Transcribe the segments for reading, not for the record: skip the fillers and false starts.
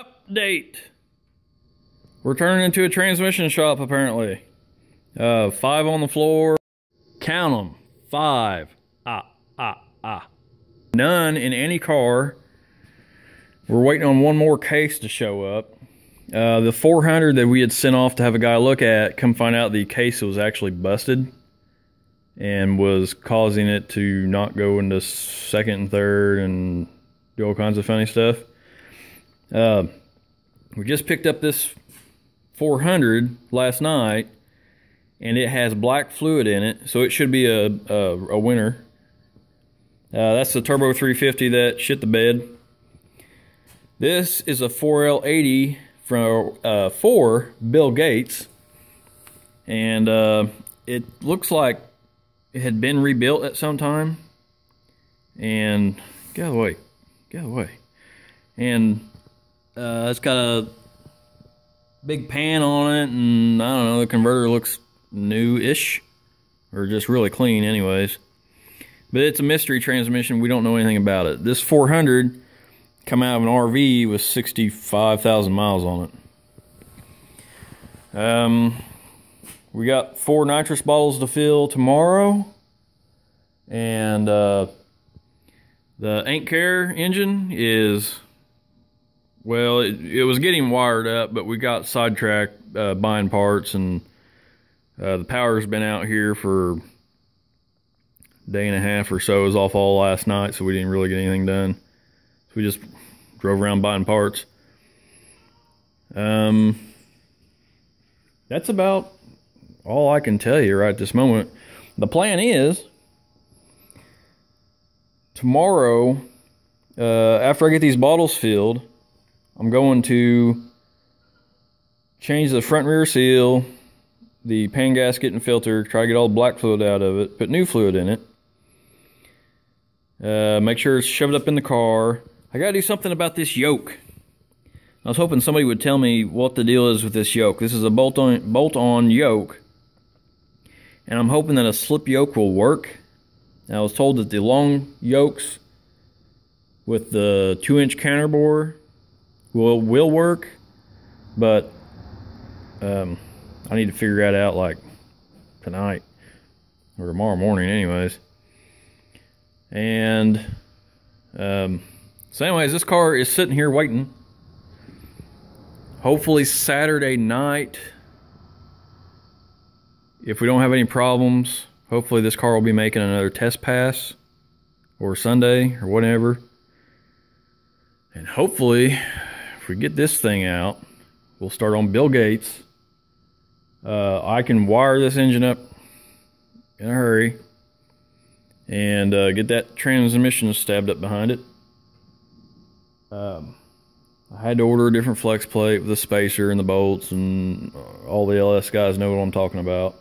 Update. We're turning into a transmission shop apparently. 5 on the floor. Count them. 5. None in any car. We're waiting on one more case to show up. The 400 that we had sent off to have a guy look at, come find out the case was actually busted and was causing it to not go into second and third and do all kinds of funny stuff. We just picked up this 400 last night, and it has black fluid in it, so it should be a winner. That's the Turbo 350 that shit the bed. This is a 4L80 for Bill Gates, and it looks like it had been rebuilt at some time. And get out of the way, get out of the way. And it's got a big pan on it, and I don't know, the converter looks new-ish, or just really clean anyways. But it's a mystery transmission. We don't know anything about it. This 400 come out of an RV with 65,000 miles on it. We got 4 nitrous bottles to fill tomorrow, and the Ain't Care engine is, well, it was getting wired up, but we got sidetracked buying parts, and the power's been out here for a day and a half or so. It was off all last night, so we didn't really get anything done. So we just drove around buying parts. That's about all I can tell you right this moment. The plan is tomorrow, after I get these bottles filled, I'm going to change the front rear seal, the pan gasket and filter, try to get all the black fluid out of it, put new fluid in it, make sure it's shoved up in the car. I gotta do something about this yoke. I was hoping somebody would tell me what the deal is with this yoke. This is a bolt-on yoke, and I'm hoping that a slip yoke will work. And I was told that the long yokes with the 2-inch counterbore will work, but I need to figure that out like tonight or tomorrow morning anyways. And so anyways, this car is sitting here waiting. Hopefully Saturday night, if we don't have any problems, hopefully this car will be making another test pass, or Sunday or whatever. And hopefully, if we get this thing out, we'll start on Bill Gates. I can wire this engine up in a hurry and get that transmission stabbed up behind it. I had to order a different flex plate with a spacer and the bolts, and all the LS guys know what I'm talking about.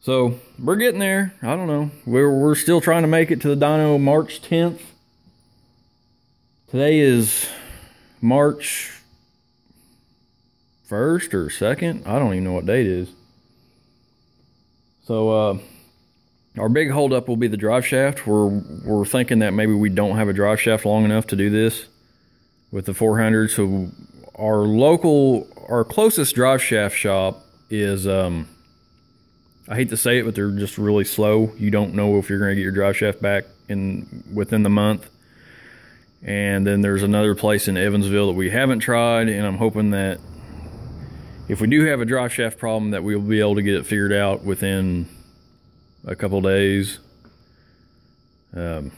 So we're getting there. I don't know. We're still trying to make it to the dyno March 10th. Today is March 1st or 2nd. I don't even know what date it is. So our big holdup will be the drive shaft. We're thinking that maybe we don't have a drive shaft long enough to do this with the 400. So our closest drive shaft shop is, I hate to say it, but they're just really slow. You don't know if you're going to get your drive shaft back within the month. And then there's another place in Evansville that we haven't tried, and I'm hoping that if we do have a drive shaft problem, that we'll be able to get it figured out within a couple days. The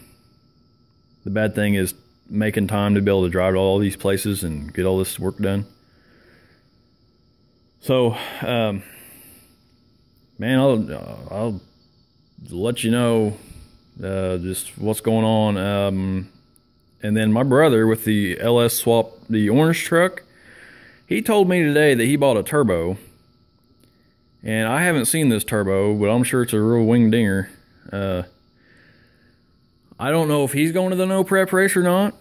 bad thing is making time to be able to drive to all these places and get all this work done. So, man, I'll let you know just what's going on. And then my brother with the LS swap, the orange truck, he told me today that he bought a turbo. And I haven't seen this turbo, but I'm sure it's a real wing dinger. I don't know if he's going to the no prep race or not,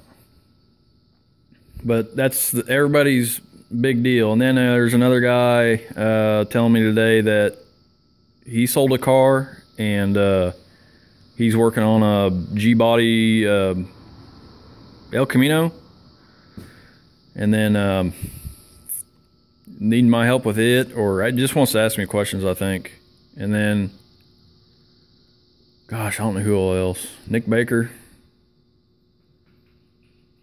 but that's everybody's big deal. And then there's another guy telling me today that he sold a car, and he's working on a G-body El Camino, and then needing my help with it, or I just wants to ask me questions, I think. And then, gosh, I don't know who else. Nick Baker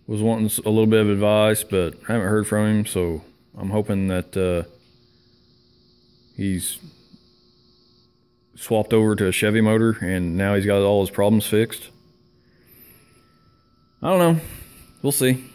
was wanting a little bit of advice, but I haven't heard from him, so I'm hoping that he's swapped over to a Chevy motor and now he's got all his problems fixed. I don't know. We'll see.